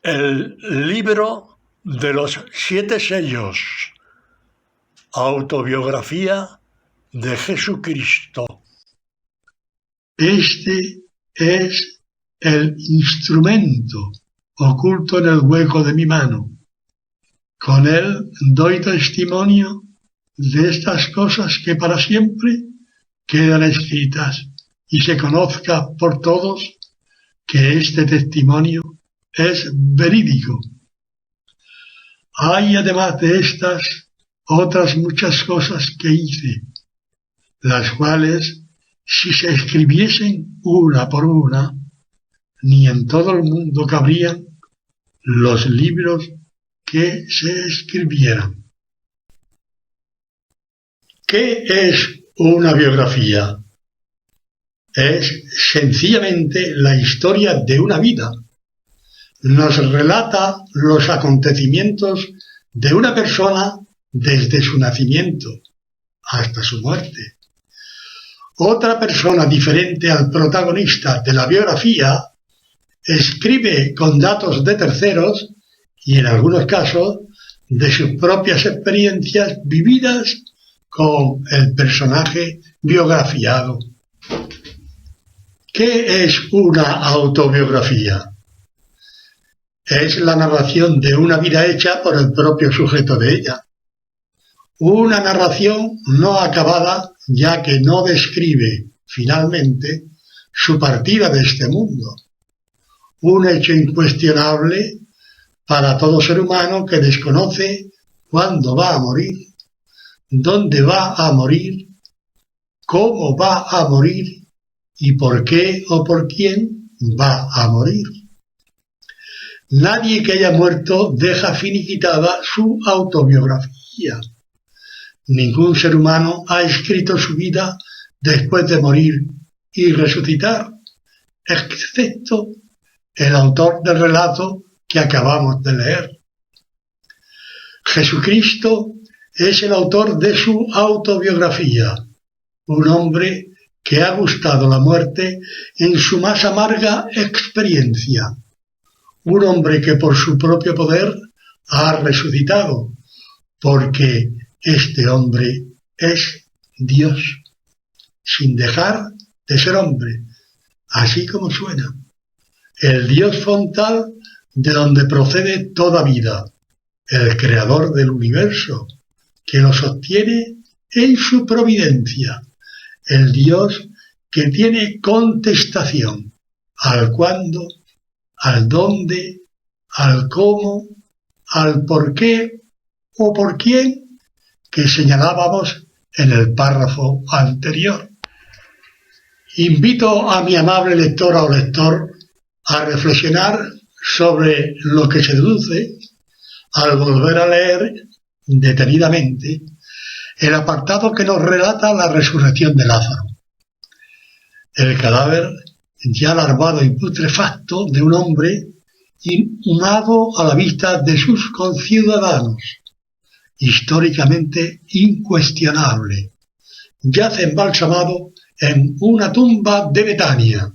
El libro de los 7 sellos. Autobiografía de Jesucristo. Este es el instrumento oculto en el hueco de mi mano. Con él doy testimonio de estas cosas que para siempre quedan escritas y se conozca por todos que este testimonio es verídico. Hay además de estas otras muchas cosas que hice, las cuales, si se escribiesen una por una, ni en todo el mundo cabrían los libros que se escribieran. ¿Qué es una biografía? Es sencillamente la historia de una vida. Nos relata los acontecimientos de una persona desde su nacimiento hasta su muerte. Otra persona diferente al protagonista de la biografía escribe con datos de terceros y en algunos casos de sus propias experiencias vividas con el personaje biografiado. ¿Qué es una autobiografía? Es la narración de una vida hecha por el propio sujeto de ella. Una narración no acabada, ya que no describe, finalmente, su partida de este mundo. Un hecho incuestionable para todo ser humano que desconoce cuándo va a morir, dónde va a morir, cómo va a morir y por qué o por quién va a morir. Nadie que haya muerto deja finiquitada su autobiografía. Ningún ser humano ha escrito su vida después de morir y resucitar, excepto el autor del relato que acabamos de leer. Jesucristo es el autor de su autobiografía, un hombre que ha gustado la muerte en su más amarga experiencia, un hombre que por su propio poder ha resucitado, porque este hombre es Dios, sin dejar de ser hombre, así como suena, el Dios fontal de donde procede toda vida, el creador del universo, que lo sostiene en su providencia, el Dios que tiene contestación al cuándo, al dónde, al cómo, al por qué o por quién que señalábamos en el párrafo anterior. Invito a mi amable lectora o lector a reflexionar sobre lo que se deduce al volver a leer detenidamente el apartado que nos relata la resurrección de Lázaro. El cadáver ya larvado y putrefacto de un hombre inhumado a la vista de sus conciudadanos, históricamente incuestionable, yace embalsamado en una tumba de Betania.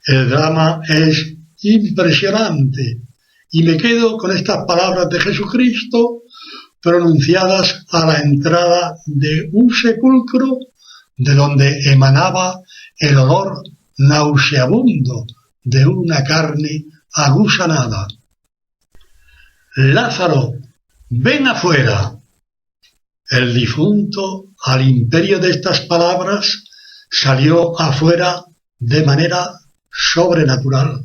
El drama es impresionante y me quedo con estas palabras de Jesucristo pronunciadas a la entrada de un sepulcro de donde emanaba el olor nauseabundo de una carne agusanada. Lázaro, ven afuera. El difunto, al imperio de estas palabras, salió afuera de manera sobrenatural.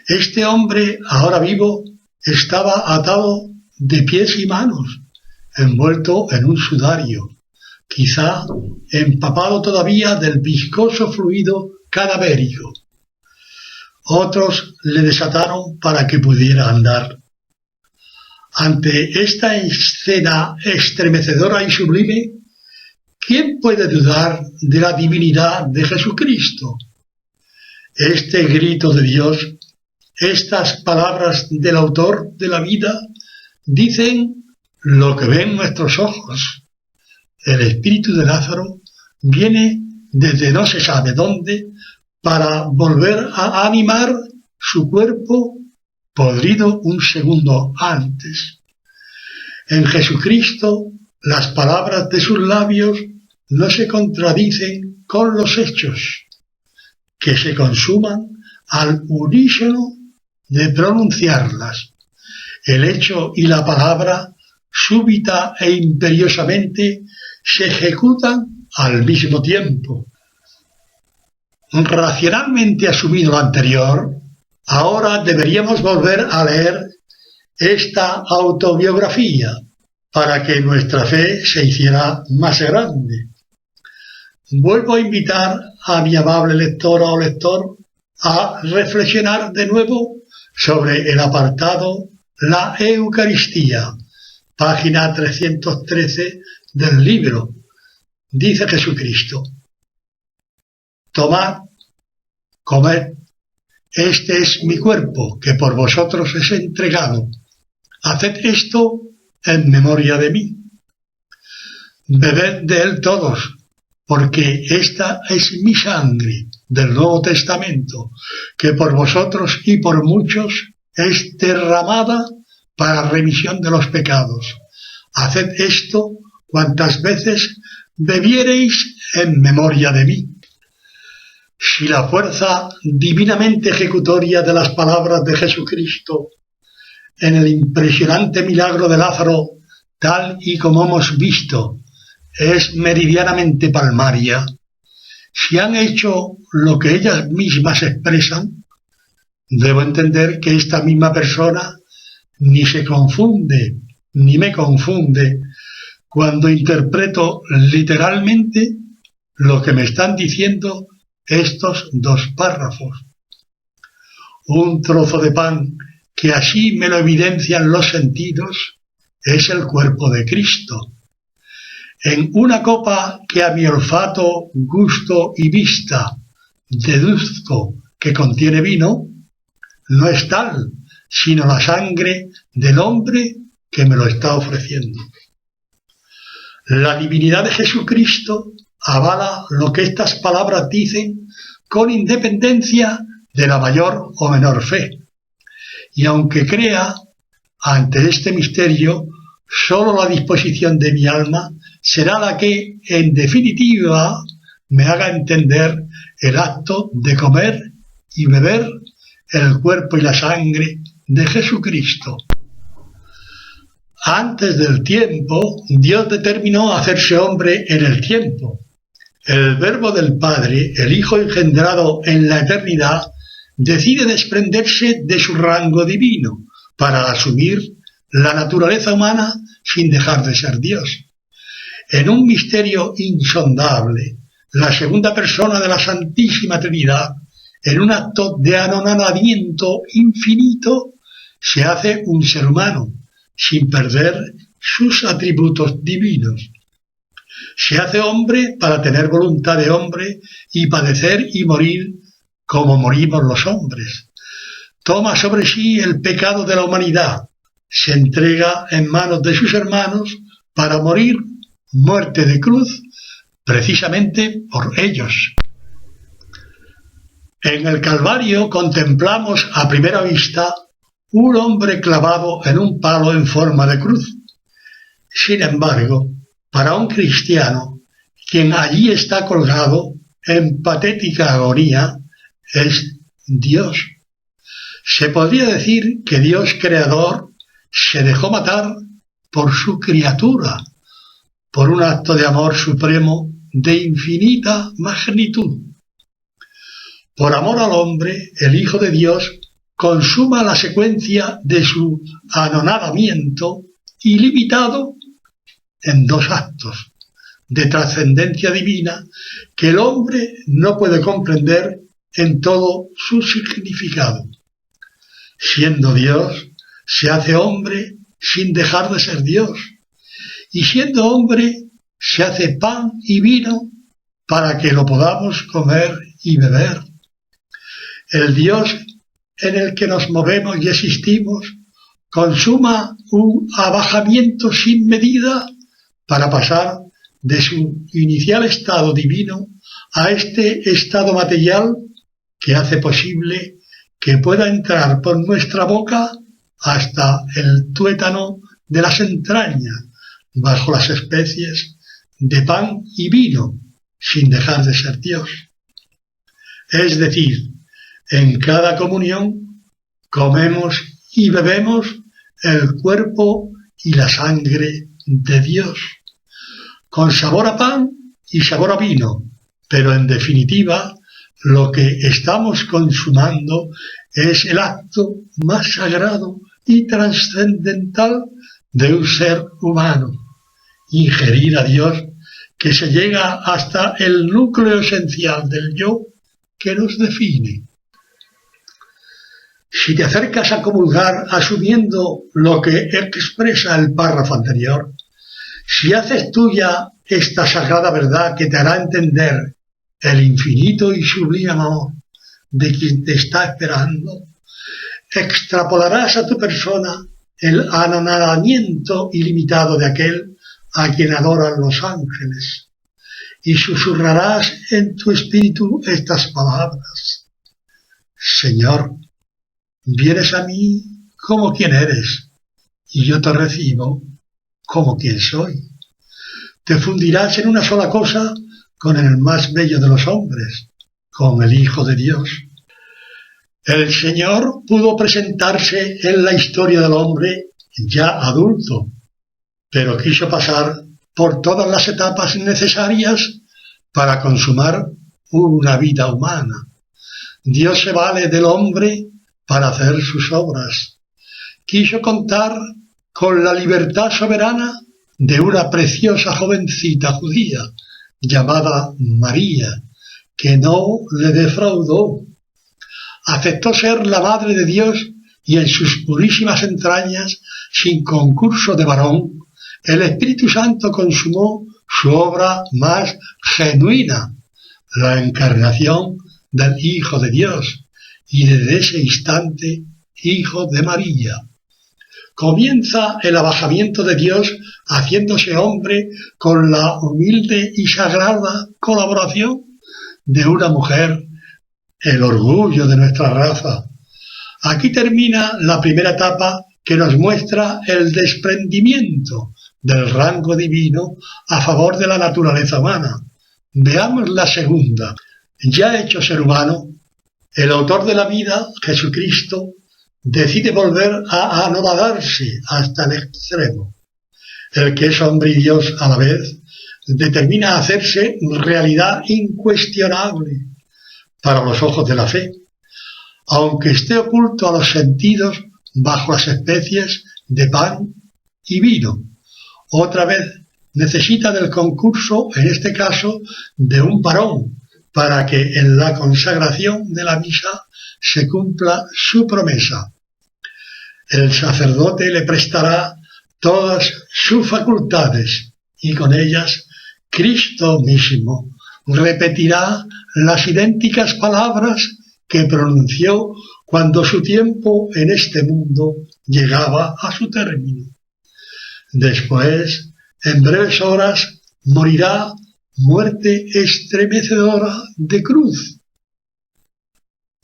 Este hombre, ahora vivo, estaba atado de pies y manos, envuelto en un sudario, quizá empapado todavía del viscoso fluido cadavérico. Otros le desataron para que pudiera andar. Ante esta escena estremecedora y sublime, ¿quién puede dudar de la divinidad de Jesucristo? Este grito de Dios, estas palabras del autor de la vida, dicen lo que ven nuestros ojos. El espíritu de Lázaro viene desde no se sabe dónde para volver a animar su cuerpo podrido un segundo antes. En Jesucristo, las palabras de sus labios no se contradicen con los hechos, que se consuman al unísono de pronunciarlas. El hecho y la palabra, súbita e imperiosamente, se ejecutan al mismo tiempo. Racionalmente asumido lo anterior, ahora deberíamos volver a leer esta autobiografía para que nuestra fe se hiciera más grande. Vuelvo a invitar a mi amable lectora o lector a reflexionar de nuevo sobre el apartado La Eucaristía, página 313 del libro. Dice Jesucristo: tomad, comed, este es mi cuerpo que por vosotros es entregado. Haced esto en memoria de mí. Bebed de él todos, porque esta es mi sangre del Nuevo Testamento, que por vosotros y por muchos es derramada para remisión de los pecados. Haced esto cuantas veces bebiereis en memoria de mí. Si la fuerza divinamente ejecutoria de las palabras de Jesucristo en el impresionante milagro de Lázaro, tal y como hemos visto, es meridianamente palmaria, si han hecho lo que ellas mismas expresan, debo entender que esta misma persona ni se confunde ni me confunde cuando interpreto literalmente lo que me están diciendo estos dos párrafos. Un trozo de pan que así me lo evidencian los sentidos es el cuerpo de Cristo. En una copa que a mi olfato, gusto y vista deduzco que contiene vino, no es tal, sino la sangre del hombre que me lo está ofreciendo. La divinidad de Jesucristo avala lo que estas palabras dicen con independencia de la mayor o menor fe. Y aunque crea, ante este misterio, sólo la disposición de mi alma será la que, en definitiva, me haga entender el acto de comer y beber el cuerpo y la sangre de Jesucristo. Antes del tiempo, Dios determinó hacerse hombre en el tiempo. El Verbo del Padre, el Hijo engendrado en la eternidad, decide desprenderse de su rango divino para asumir la naturaleza humana sin dejar de ser Dios. En un misterio insondable, la segunda persona de la Santísima Trinidad, en un acto de anonadamiento infinito, se hace un ser humano, sin perder sus atributos divinos. Se hace hombre para tener voluntad de hombre y padecer y morir como morimos los hombres. Toma sobre sí el pecado de la humanidad, se entrega en manos de sus hermanos para morir muerte de cruz, precisamente por ellos. En el Calvario contemplamos a primera vista un hombre clavado en un palo en forma de cruz. Sin embargo, para un cristiano, quien allí está colgado en patética agonía es Dios. Se podría decir que Dios creador se dejó matar por su criatura, por un acto de amor supremo de infinita magnitud. Por amor al hombre, el Hijo de Dios consuma la secuencia de su anonadamiento ilimitado en dos actos de trascendencia divina que el hombre no puede comprender en todo su significado. Siendo Dios, se hace hombre sin dejar de ser Dios, y siendo hombre, se hace pan y vino para que lo podamos comer y beber. El Dios en el que nos movemos y existimos consuma un abajamiento sin medida para pasar de su inicial estado divino a este estado material que hace posible que pueda entrar por nuestra boca hasta el tuétano de las entrañas, bajo las especies de pan y vino, sin dejar de ser Dios. Es decir, en cada comunión comemos y bebemos el cuerpo y la sangre de Dios, con sabor a pan y sabor a vino, pero en definitiva lo que estamos consumando es el acto más sagrado y trascendental de un ser humano, ingerir a Dios, que se llega hasta el núcleo esencial del yo que nos define. Si te acercas a comulgar asumiendo lo que expresa el párrafo anterior, si haces tuya esta sagrada verdad que te hará entender el infinito y sublime amor de quien te está esperando, extrapolarás a tu persona el anonadamiento ilimitado de aquel a quien adoran los ángeles, y susurrarás en tu espíritu estas palabras: Señor, vienes a mí como quien eres, y yo te recibo como quien soy. Te fundirás en una sola cosa con el más bello de los hombres, con el Hijo de Dios. El Señor pudo presentarse en la historia del hombre ya adulto, pero quiso pasar por todas las etapas necesarias para consumar una vida humana. Dios se vale del hombre para hacer sus obras. Quiso contar con la libertad soberana de una preciosa jovencita judía llamada María, que no le defraudó. Aceptó ser la madre de Dios y en sus purísimas entrañas, sin concurso de varón, el Espíritu Santo consumó su obra más genuina, la encarnación del Hijo de Dios, y desde ese instante, Hijo de María. Comienza el abajamiento de Dios haciéndose hombre con la humilde y sagrada colaboración de una mujer, el orgullo de nuestra raza. Aquí termina la primera etapa que nos muestra el desprendimiento del rango divino a favor de la naturaleza humana. Veamos la segunda. Ya hecho ser humano, el autor de la vida, Jesucristo, decide volver a anodadarse hasta el extremo. El que es hombre y Dios a la vez, determina hacerse realidad incuestionable para los ojos de la fe, aunque esté oculto a los sentidos bajo las especies de pan y vino. Otra vez necesita del concurso, en este caso, de un varón, para que en la consagración de la misa se cumpla su promesa. El sacerdote le prestará todas sus facultades y con ellas Cristo mismo repetirá las idénticas palabras que pronunció cuando su tiempo en este mundo llegaba a su término. Después, en breves horas, morirá muerte estremecedora de cruz.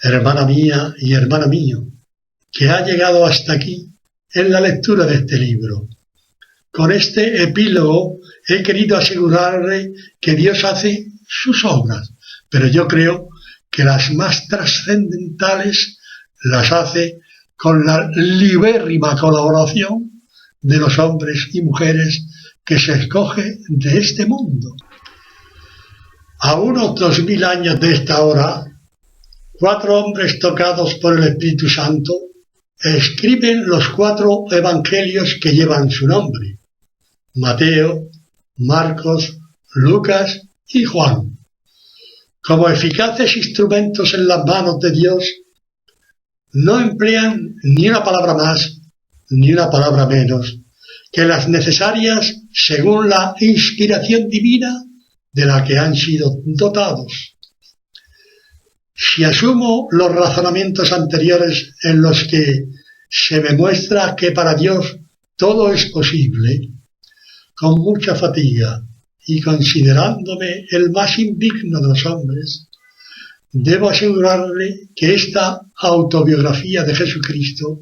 Hermana mía y hermano mío, que ha llegado hasta aquí en la lectura de este libro. Con este epílogo he querido asegurarle que Dios hace sus obras, pero yo creo que las más trascendentales las hace con la libérrima colaboración de los hombres y mujeres que se escoge de este mundo. A unos 2000 años de esta hora, 4 hombres tocados por el Espíritu Santo escriben los 4 evangelios que llevan su nombre: Mateo, Marcos, Lucas y Juan. Como eficaces instrumentos en las manos de Dios, no emplean ni una palabra más ni una palabra menos que las necesarias según la inspiración divina de la que han sido dotados. Si asumo los razonamientos anteriores en los que se me muestra que para Dios todo es posible, con mucha fatiga y considerándome el más indigno de los hombres, debo asegurarle que esta autobiografía de Jesucristo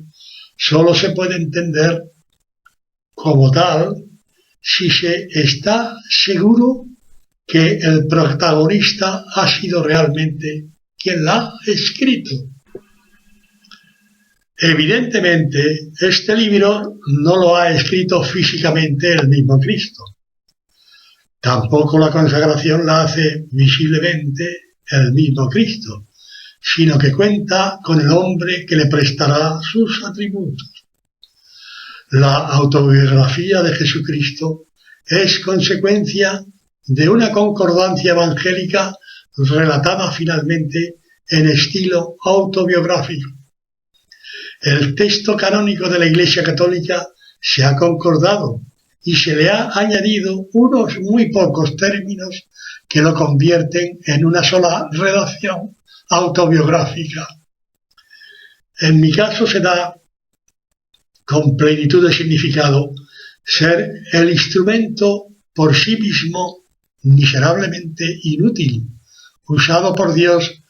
solo se puede entender como tal si se está seguro que el protagonista ha sido realmente quien la ha escrito. Evidentemente, este libro no lo ha escrito físicamente el mismo Cristo. Tampoco la consagración la hace visiblemente el mismo Cristo, sino que cuenta con el hombre que le prestará sus atributos. La autobiografía de Jesucristo es consecuencia de una concordancia evangélica relatada finalmente en estilo autobiográfico. El texto canónico de la Iglesia Católica se ha concordado y se le ha añadido unos muy pocos términos que lo convierten en una sola redacción autobiográfica. En mi caso se da con plenitud de significado ser el instrumento por sí mismo miserablemente inútil, usado por Dios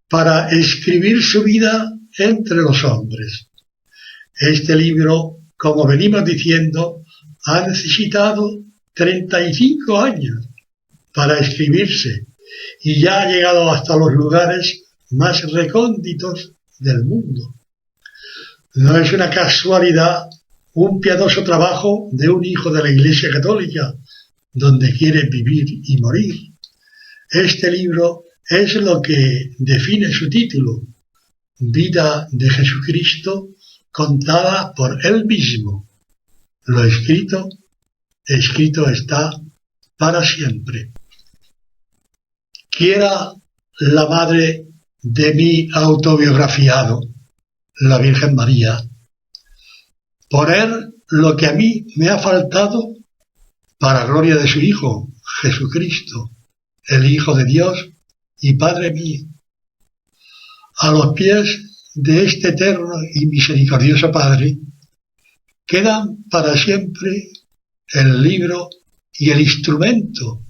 para escribir su vida entre los hombres. Este libro, como venimos diciendo, ha necesitado 35 años para escribirse y ya ha llegado hasta los lugares más recónditos del mundo. No es una casualidad un piadoso trabajo de un hijo de la Iglesia Católica, donde quiere vivir y morir. Este libro es lo que define su título, Vida de Jesucristo contada por Él mismo. Lo escrito está para siempre. Quiera la madre de mi autobiografiado, la Virgen María, poner lo que a mí me ha faltado para gloria de su Hijo, Jesucristo, el Hijo de Dios y Padre mío. A los pies de este eterno y misericordioso Padre quedan para siempre el libro y el instrumento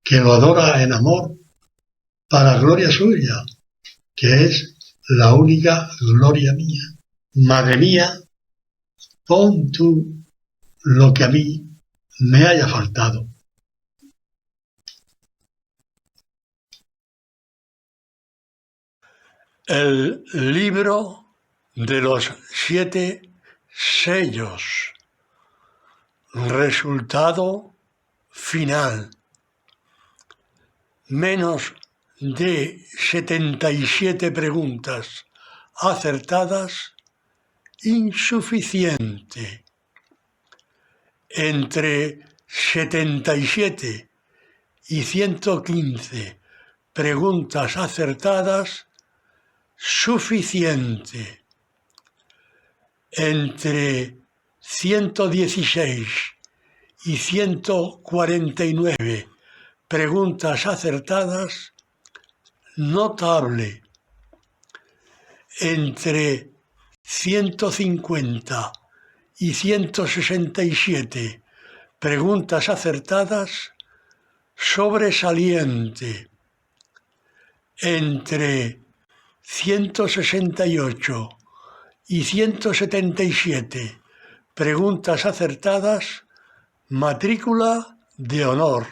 que lo adora en amor para gloria suya, que es la única gloria mía. Madre mía, pon tú lo que a mí me haya faltado. El libro de los 7 sellos. Resultado final. Menos de 77 preguntas acertadas, insuficiente. Entre 77 y 115 preguntas acertadas, suficiente. Entre 116 y 149 preguntas acertadas, notable. Entre 150 y 167 preguntas acertadas, sobresaliente. Entre 168 y 177 preguntas acertadas, matrícula de honor.